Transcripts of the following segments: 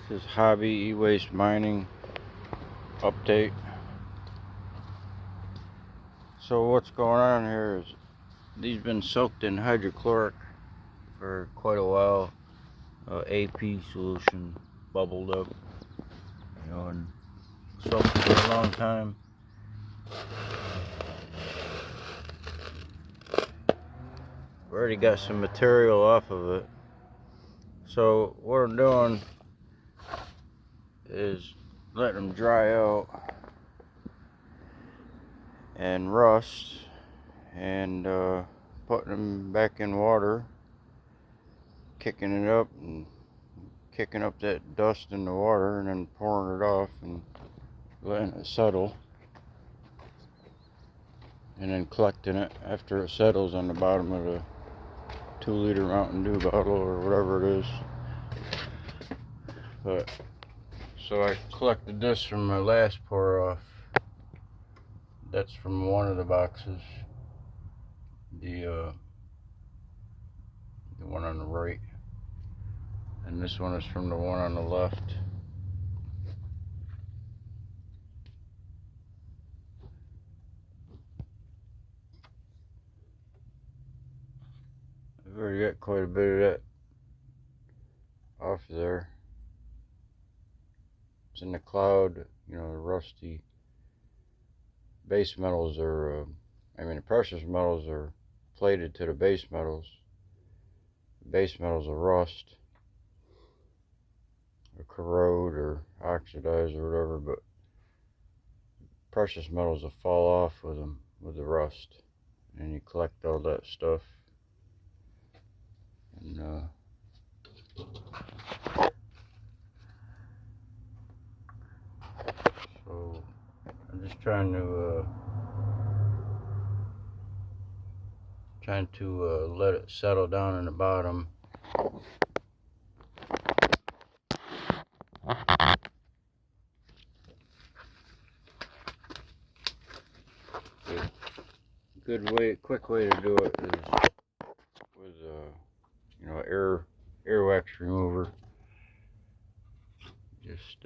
This is Hobby E-Waste Mining update. So what's going on here is these been soaked in hydrochloric for quite a while. AP solution bubbled up, and soaked for a long time. We've already got some material off of it. So what I'm doing is letting them dry out and rust, and putting them back in water, kicking it up and kicking up that dust in the water, and then pouring it off and letting it settle, and then collecting it after it settles on the bottom of the 2-liter Mountain Dew bottle or whatever it is. But so I collected this from my last pour off. That's from one of the boxes, the one on the right, and this one is from the one on the left. I've already got quite a bit of that off there. It's in the cloud, the rusty base metals are, the precious metals are plated to the base metals. The base metals are rust, or corrode, or oxidize, or whatever, but precious metals will fall off with them, with the rust. And you collect all that stuff. And so I'm just trying to let it settle down in the bottom. Quick way to do it is with air wax remover. Just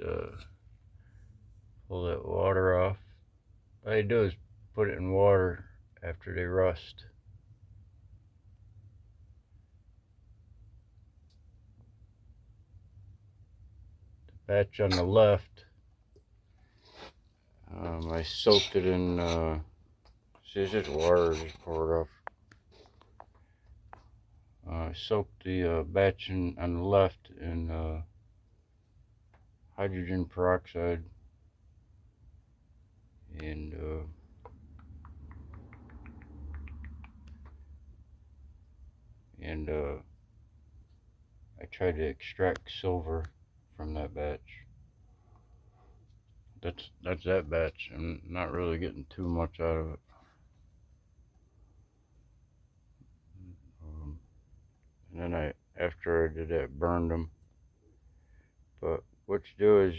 pull that water off. All you do is put it in water after they rust. The batch on the left, I soaked it in, see, it's just water, just pour it off. I soaked the batch on the left in hydrogen peroxide, and I tried to extract silver from that batch. That's that batch. I'm not really getting too much out of it. And then after I did that, burned them. But what you do is,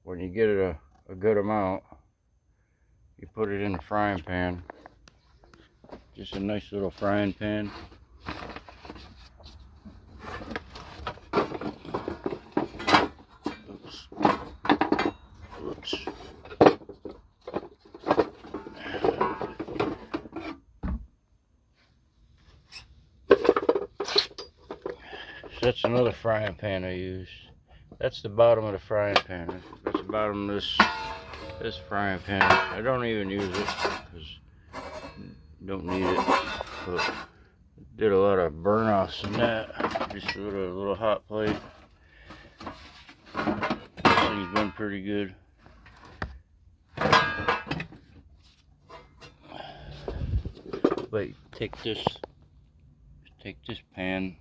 when you get it a good amount, you put it in a frying pan. Just a nice little frying pan. Oops. So that's another frying pan I use. That's the bottom of the frying pan. That's the bottom of this frying pan. I don't even use it because I don't need it. But did a lot of burn offs in that. Just with a little hot plate. This thing's been pretty good. But take this pan,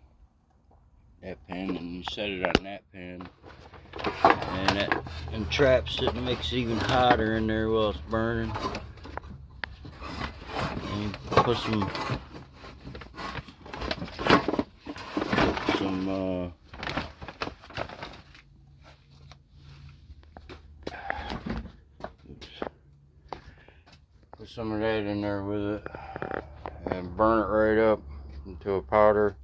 that pan, and you set it on that pan, and that entraps it and makes it even hotter in there while it's burning. And you put some put some of that in there with it, and burn it right up into a powder.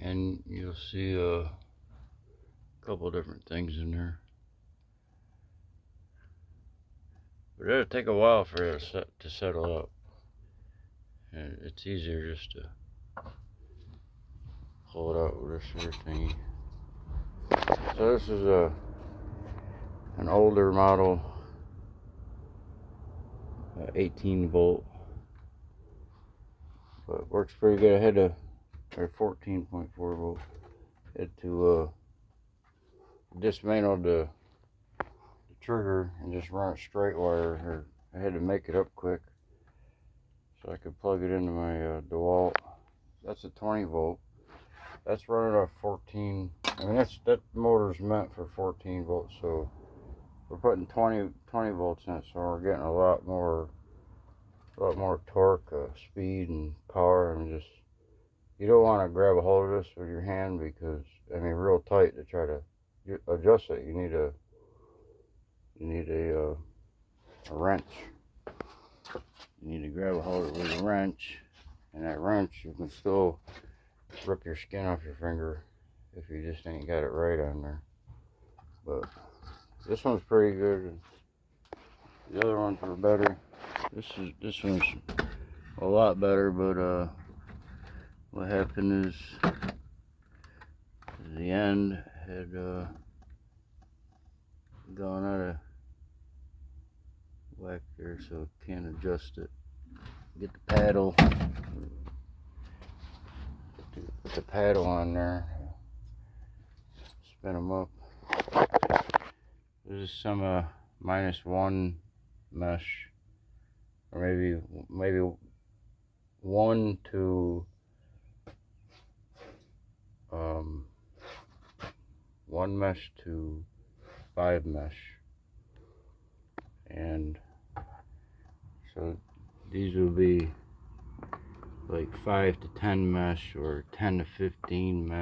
And you'll see a couple different things in there. But it'll take a while for it to settle up. And it's easier just to pull it out with this here thingy. So this is an older model, 18 volt, but works pretty good. I had to, or 14.4 volt. Had to dismantle the trigger and just run a straight wire. Or I had to make it up quick so I could plug it into my DeWalt. That's a 20 volt. That's running off 14. I mean, that motor's meant for 14 volts, so we're putting 20 volts in it, so we're getting a lot more torque, speed, and power. And just, you don't want to grab a hold of this with your hand, because I mean, real tight to try to adjust it. You need a wrench. You need to grab a hold of it with a wrench, and that wrench, you can still rip your skin off your finger if you just ain't got it right on there. But this one's pretty good. The other ones were better. This one's a lot better, but what happened is the end had gone out of whack there, so can't adjust it. Get the paddle. Put the paddle on there. Spin them up. This is some -1 mesh, or maybe 1 to 1 mesh to 5 mesh, and so these will be like 5 to 10 mesh or 10 to 15 mesh.